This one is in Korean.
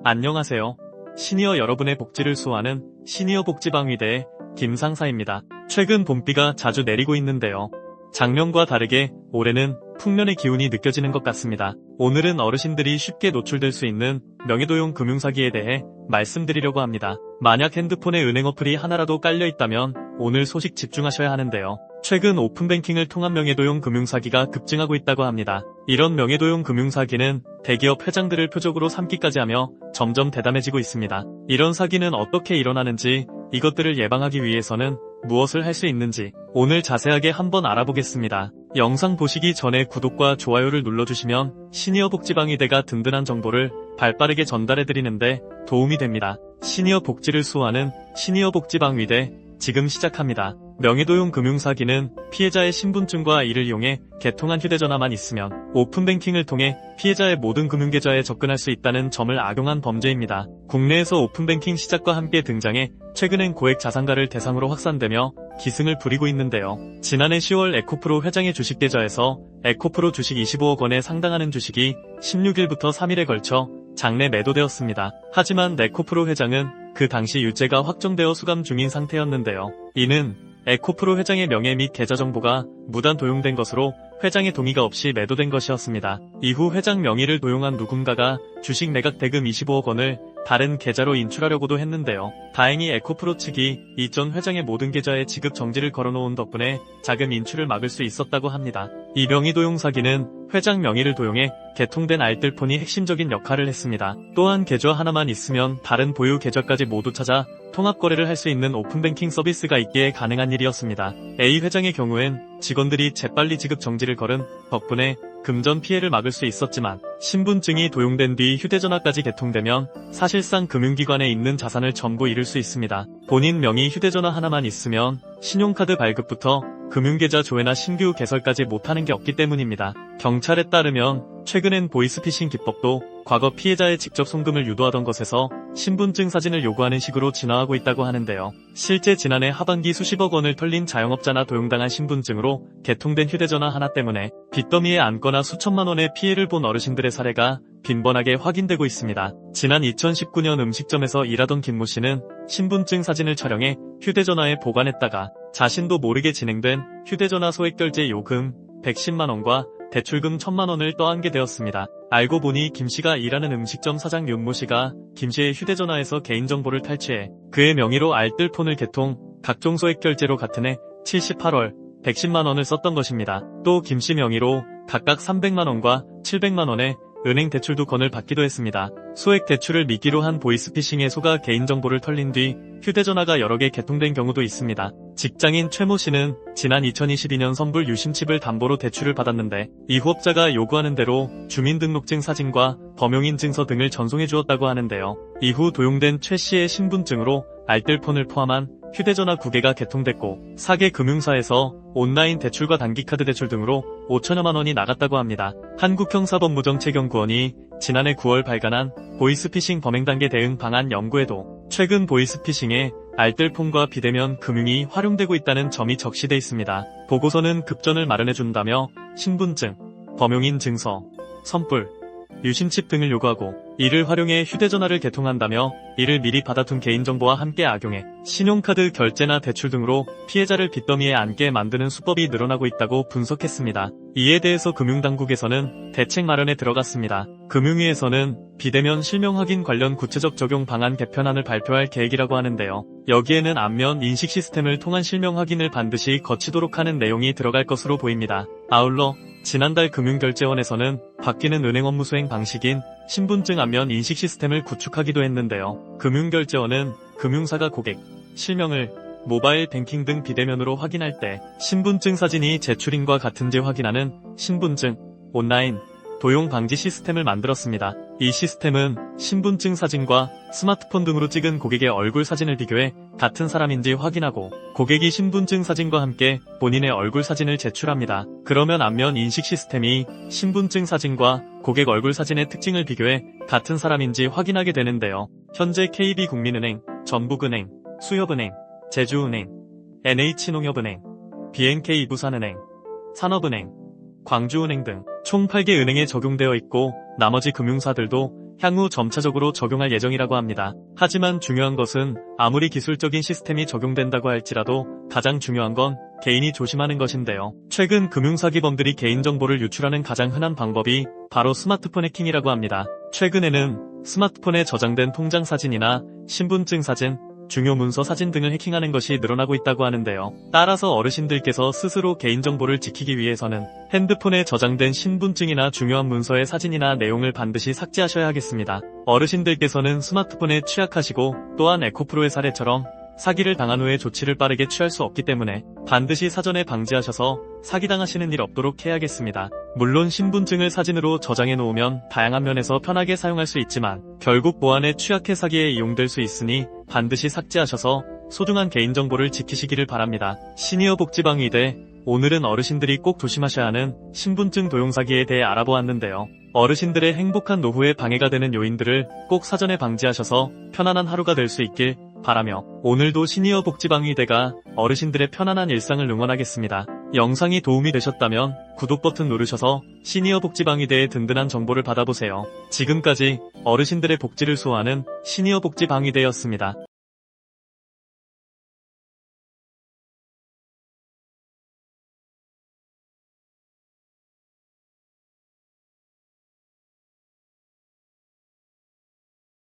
안녕하세요. 시니어 여러분의 복지를 수호하는 시니어 복지방위대의 김상사입니다. 최근 봄비가 자주 내리고 있는데요. 작년과 다르게 올해는 풍년의 기운이 느껴지는 것 같습니다. 오늘은 어르신들이 쉽게 노출될 수 있는 명예도용 금융사기에 대해 말씀드리려고 합니다. 만약 핸드폰에 은행 어플이 하나라도 깔려 있다면 오늘 소식 집중하셔야 하는데요. 최근 오픈뱅킹을 통한 명예도용 금융사기가 급증하고 있다고 합니다. 이런 명예도용 금융사기는 대기업 회장들을 표적으로 삼기까지 하며 점점 대담해지고 있습니다. 이런 사기는 어떻게 일어나는지, 이것들을 예방하기 위해서는 무엇을 할 수 있는지 오늘 자세하게 한번 알아보겠습니다. 영상 보시기 전에 구독과 좋아요를 눌러주시면 시니어 복지방위대가 든든한 정보를 발빠르게 전달해드리는데 도움이 됩니다. 시니어 복지를 수호하는 시니어 복지방위대 지금 시작합니다. 명예도용 금융사기는 피해자의 신분증과 이를 이용해 개통한 휴대전화만 있으면 오픈뱅킹을 통해 피해자의 모든 금융계좌에 접근할 수 있다는 점을 악용한 범죄입니다. 국내에서 오픈뱅킹 시작과 함께 등장해 최근엔 고액 자산가를 대상으로 확산되며 기승을 부리고 있는데요. 지난해 10월 에코프로 회장의 주식계좌에서 에코프로 주식 25억 원에 상당하는 주식이 16일부터 3일에 걸쳐 장내 매도되었습니다. 하지만 에코프로 회장은 그 당시 유죄가 확정되어 수감 중인 상태였는데요. 이는 에코프로 회장의 명예 및 계좌 정보가 무단 도용된 것으로 회장의 동의가 없이 매도된 것이었습니다. 이후 회장 명의를 도용한 누군가가 주식 매각 대금 25억 원을 다른 계좌로 인출하려고도 했는데요. 다행히 에코프로 측이 이전 회장의 모든 계좌에 지급 정지를 걸어놓은 덕분에 자금 인출을 막을 수 있었다고 합니다. 이 명의도용 사기는 회장 명의를 도용해 개통된 알뜰폰이 핵심적인 역할을 했습니다. 또한 계좌 하나만 있으면 다른 보유 계좌까지 모두 찾아 통합거래를 할 수 있는 오픈뱅킹 서비스가 있기에 가능한 일이었습니다. A 회장의 경우엔 직원들이 재빨리 지급 정지를 걸은 덕분에 금전 피해를 막을 수 있었지만 신분증이 도용된 뒤 휴대전화까지 개통되면 사실상 금융기관에 있는 자산을 전부 잃을 수 있습니다. 본인 명의 휴대전화 하나만 있으면 신용카드 발급부터 금융계좌 조회나 신규 개설까지 못하는 게 없기 때문입니다. 경찰에 따르면 최근엔 보이스피싱 기법도 과거 피해자의 직접 송금을 유도하던 것에서 신분증 사진을 요구하는 식으로 진화하고 있다고 하는데요. 실제 지난해 하반기 수십억 원을 털린 자영업자나 도용당한 신분증으로 개통된 휴대전화 하나 때문에 빚더미에 앉거나 수천만 원의 피해를 본 어르신들의 사례가 빈번하게 확인되고 있습니다. 지난 2019년 음식점에서 일하던 김모 씨는 신분증 사진을 촬영해 휴대전화에 보관했다가 자신도 모르게 진행된 휴대전화 소액결제 요금 110만 원과 대출금 1000만 원을 떠안게 되었습니다. 알고 보니 김 씨가 일하는 음식점 사장 윤모 씨가 김 씨의 휴대전화에서 개인정보를 탈취해 그의 명의로 알뜰폰을 개통, 각종 소액결제로 같은 해 78월 110만 원을 썼던 것입니다. 또 김 씨 명의로 각각 300만 원과 700만 원의 은행 대출 2건을 받기도 했습니다. 소액 대출을 미끼로 한 보이스피싱에 속아 개인정보를 털린 뒤 휴대전화가 여러 개 개통된 경우도 있습니다. 직장인 최모 씨는 지난 2022년 선불 유심칩을 담보로 대출을 받았는데 이 후업자가 요구하는 대로 주민등록증 사진과 범용인 증서 등을 전송해 주었다고 하는데요. 이후 도용된 최 씨의 신분증으로 알뜰폰을 포함한 휴대전화 9개가 개통됐고 4개 금융사에서 온라인 대출과 단기카드 대출 등으로 5천여만 원이 나갔다고 합니다. 한국형사법무정책연구원이 지난해 9월 발간한 보이스피싱 범행단계 대응 방안 연구에도 최근 보이스피싱에 알뜰폰과 비대면 금융이 활용되고 있다는 점이 적시돼 있습니다. 보고서는 급전을 마련해준다며 신분증, 범용인 증서, 선불, 유심칩 등을 요구하고 이를 활용해 휴대전화를 개통한다며 이를 미리 받아둔 개인정보와 함께 악용해 신용카드 결제나 대출 등으로 피해자를 빚더미에 앉게 만드는 수법이 늘어나고 있다고 분석했습니다. 이에 대해서 금융당국에서는 대책 마련에 들어갔습니다. 금융위에서는 비대면 실명 확인 관련 구체적 적용 방안 개편안을 발표할 계획이라고 하는데요. 여기에는 안면 인식 시스템을 통한 실명 확인을 반드시 거치도록 하는 내용이 들어갈 것으로 보입니다. 아울러 지난달 금융결제원에서는 바뀌는 은행 업무 수행 방식인 신분증 안면 인식 시스템을 구축하기도 했는데요. 금융결제원은 금융사가 고객, 실명을 모바일 뱅킹 등 비대면으로 확인할 때 신분증 사진이 제출인과 같은지 확인하는 신분증 온라인 도용 방지 시스템을 만들었습니다. 이 시스템은 신분증 사진과 스마트폰 등으로 찍은 고객의 얼굴 사진을 비교해 같은 사람인지 확인하고 고객이 신분증 사진과 함께 본인의 얼굴 사진을 제출합니다. 그러면 안면 인식 시스템이 신분증 사진과 고객 얼굴 사진의 특징을 비교해 같은 사람인지 확인하게 되는데요. 현재 KB국민은행, 전북은행, 수협은행, 제주은행, NH농협은행, BNK 부산은행, 산업은행, 광주은행 등 총 8개 은행에 적용되어 있고 나머지 금융사들도 향후 점차적으로 적용할 예정이라고 합니다. 하지만 중요한 것은 아무리 기술적인 시스템이 적용된다고 할지라도 가장 중요한 건 개인이 조심하는 것인데요. 최근 금융사기범들이 개인정보를 유출하는 가장 흔한 방법이 바로 스마트폰 해킹이라고 합니다. 최근에는 스마트폰에 저장된 통장 사진이나 신분증 사진, 중요 문서 사진 등을 해킹하는 것이 늘어나고 있다고 하는데요. 따라서 어르신들께서 스스로 개인정보를 지키기 위해서는 핸드폰에 저장된 신분증이나 중요한 문서의 사진이나 내용을 반드시 삭제하셔야 하겠습니다. 어르신들께서는 스마트폰에 취약하시고 또한 에코프로의 사례처럼 사기를 당한 후에 조치를 빠르게 취할 수 없기 때문에 반드시 사전에 방지하셔서 사기당하시는 일 없도록 해야겠습니다. 물론 신분증을 사진으로 저장해 놓으면 다양한 면에서 편하게 사용할 수 있지만 결국 보안에 취약해 사기에 이용될 수 있으니 반드시 삭제하셔서 소중한 개인정보를 지키시기를 바랍니다. 시니어 복지방위대, 오늘은 어르신들이 꼭 조심하셔야 하는 신분증 도용 사기에 대해 알아보았는데요. 어르신들의 행복한 노후에 방해가 되는 요인들을 꼭 사전에 방지하셔서 편안한 하루가 될 수 있길 바라며 오늘도 시니어 복지방위대가 어르신들의 편안한 일상을 응원하겠습니다. 영상이 도움이 되셨다면 구독 버튼 누르셔서 시니어 복지방위대의 든든한 정보를 받아보세요. 지금까지 어르신들의 복지를 수호하는 시니어 복지방위대였습니다.